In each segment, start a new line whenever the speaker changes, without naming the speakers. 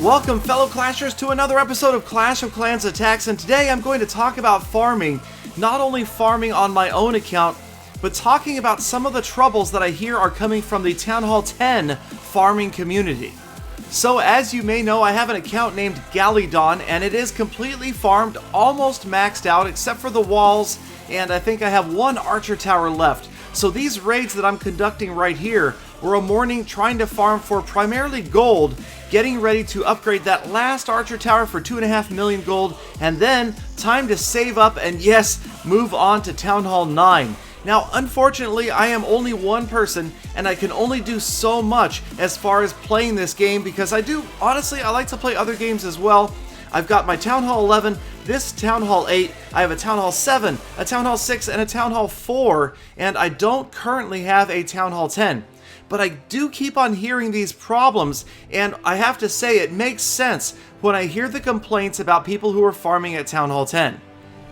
Welcome, fellow Clashers, to another episode of Clash of Clans Attacks, and today I'm going to talk about farming. Not only farming on my own account, but talking about some of the troubles that I hear are coming from the Town Hall 10 farming community. So as you may know, I have an account named Galadon, and it is completely farmed, almost maxed out, except for the walls, and I think I have one archer tower left. So these raids that I'm conducting right here were a morning trying to farm for primarily gold, getting ready to upgrade that last archer tower for 2.5 million gold, and then time to save up and yes, move on to Town Hall 9. Now, unfortunately, I am only one person, and I can only do so much as far as playing this game because I like to play other games as well. I've got my Town Hall 11, this Town Hall 8, I have a Town Hall 7, a Town Hall 6, and a Town Hall 4, and I don't currently have a Town Hall 10. But I do keep on hearing these problems, and I have to say it makes sense when I hear the complaints about people who are farming at Town Hall 10.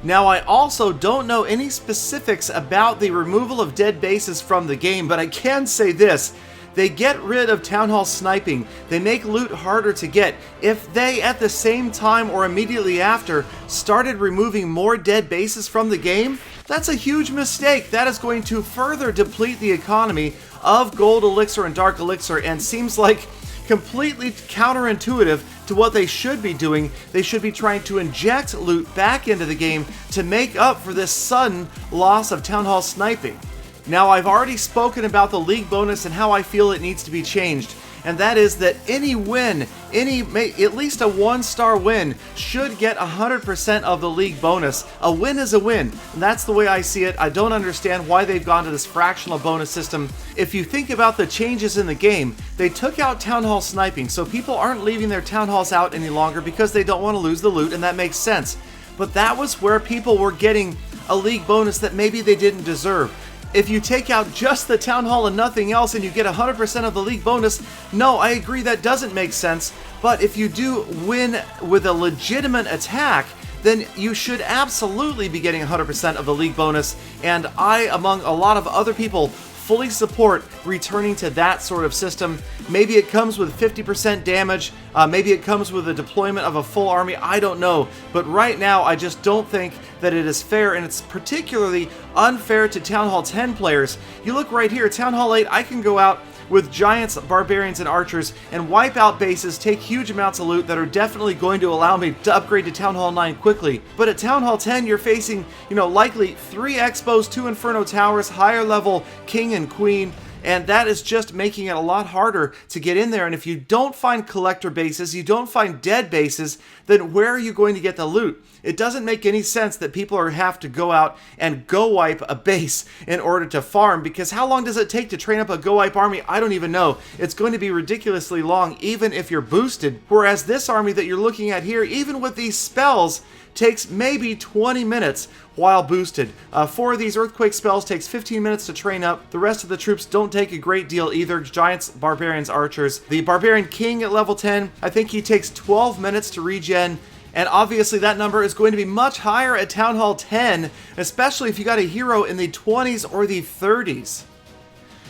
Now, I also don't know any specifics about the removal of dead bases from the game, but I can say this. They get rid of Town Hall sniping. They make loot harder to get. If they, at the same time or immediately after, started removing more dead bases from the game, that's a huge mistake. That is going to further deplete the economy of Gold Elixir and Dark Elixir, and seems like completely counterintuitive to what they should be doing. They should be trying to inject loot back into the game to make up for this sudden loss of Town Hall sniping. Now, I've already spoken about the league bonus and how I feel it needs to be changed, and that is that any win, at least a 1-star win, should get 100% of the league bonus. A win is a win, and that's the way I see it. I don't understand why they've gone to this fractional bonus system. If you think about the changes in the game, they took out Town Hall sniping, so people aren't leaving their Town Halls out any longer because they don't want to lose the loot, and that makes sense. But that was where people were getting a league bonus that maybe they didn't deserve. If you take out just the Town Hall and nothing else and you get 100% of the league bonus, no, I agree that doesn't make sense. But if you do win with a legitimate attack, then you should absolutely be getting 100% of the league bonus. And I, among a lot of other people, fully support returning to that sort of system. Maybe it comes with 50% damage, maybe it comes with a deployment of a full army, I don't know. But right now, I just don't think that it is fair, and it's particularly unfair to Town Hall 10 players. You look right here, Town Hall 8, I can go out with giants, barbarians, and archers and wipe out bases, take huge amounts of loot that are definitely going to allow me to upgrade to Town Hall 9 quickly. But at Town Hall 10, you're facing, likely 3 Expos, 2 Inferno Towers, higher level King and Queen, and that is just making it a lot harder to get in there. And if you don't find collector bases, you don't find dead bases, then where are you going to get the loot? It doesn't make any sense that people have to go out and go wipe a base in order to farm, because how long does it take to train up a go wipe army? I don't even know. It's going to be ridiculously long even if you're boosted, whereas this army that you're looking at here, even with these spells, takes maybe 20 minutes while boosted. 4 of these earthquake spells takes 15 minutes to train up. The rest of the troops don't take a great deal either. Giants, barbarians, archers. The barbarian king at level 10, I think he takes 12 minutes to regen. And obviously that number is going to be much higher at Town Hall 10, especially if you got a hero in the 20s or the 30s.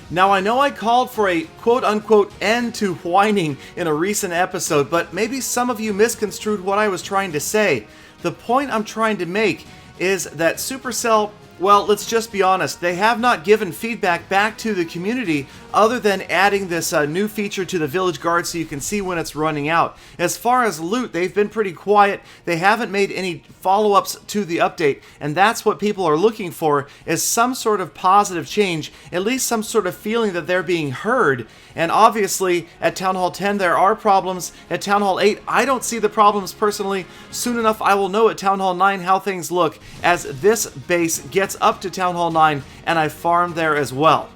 Now, I know I called for a quote-unquote end to whining in a recent episode, but maybe some of you misconstrued what I was trying to say. The point I'm trying to make is that Supercell, well, let's just be honest, they have not given feedback back to the community other than adding this new feature to the Village Guard so you can see when it's running out. As far as loot, they've been pretty quiet. They haven't made any follow-ups to the update, and that's what people are looking for, is some sort of positive change, at least some sort of feeling that they're being heard. And obviously, at Town Hall 10, there are problems. At Town Hall 8, I don't see the problems personally. Soon enough, I will know at Town Hall 9 how things look as this base gets up to Town Hall 9, and I farm there as well.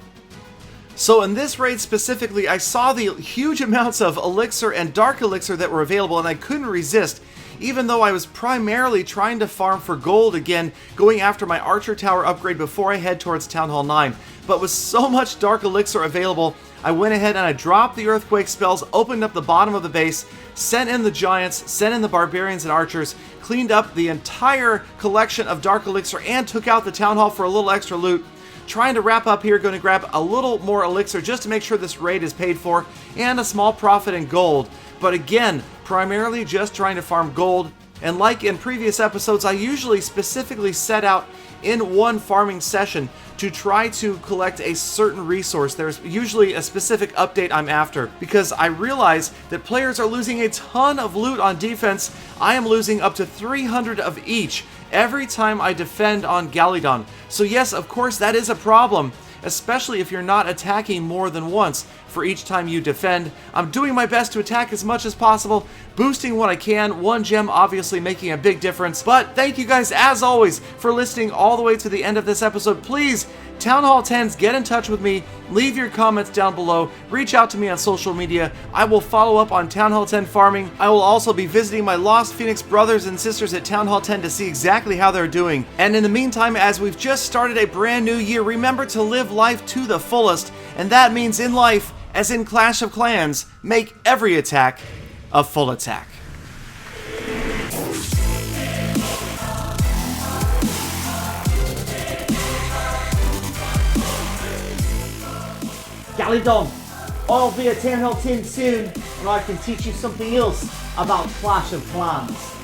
So in this raid specifically, I saw the huge amounts of Elixir and Dark Elixir that were available, and I couldn't resist, even though I was primarily trying to farm for gold again, going after my Archer Tower upgrade before I head towards Town Hall 9. But with so much Dark Elixir available, I went ahead and I dropped the Earthquake spells, opened up the bottom of the base, sent in the Giants, sent in the Barbarians and Archers, cleaned up the entire collection of Dark Elixir, and took out the Town Hall for a little extra loot. Trying to wrap up here, going to grab a little more elixir just to make sure this raid is paid for, and a small profit in gold. but again, primarily just trying to farm gold. And like in previous episodes, I usually specifically set out in one farming session to try to collect a certain resource. There's usually a specific update I'm after, because I realize that players are losing a ton of loot on defense. I am losing up to 300 of each every time I defend on Galadon. So yes, of course, that is a problem, especially if you're not attacking more than once for each time you defend. I'm doing my best to attack as much as possible, boosting what I can, one gem obviously making a big difference. But thank you guys, as always, for listening all the way to the end of this episode. Please, Town Hall 10s, get in touch with me, leave your comments down below, reach out to me on social media. I will follow up on Town Hall 10 farming. I will also be visiting my Lost Phoenix brothers and sisters at Town Hall 10 to see exactly how they're doing. And in the meantime, as we've just started a brand new year, remember to live life to the fullest, and that means in life, as in Clash of Clans, make every attack a full attack.
Galadon, I'll be at Town Hall 10 soon, and I can teach you something else about Clash of Clans.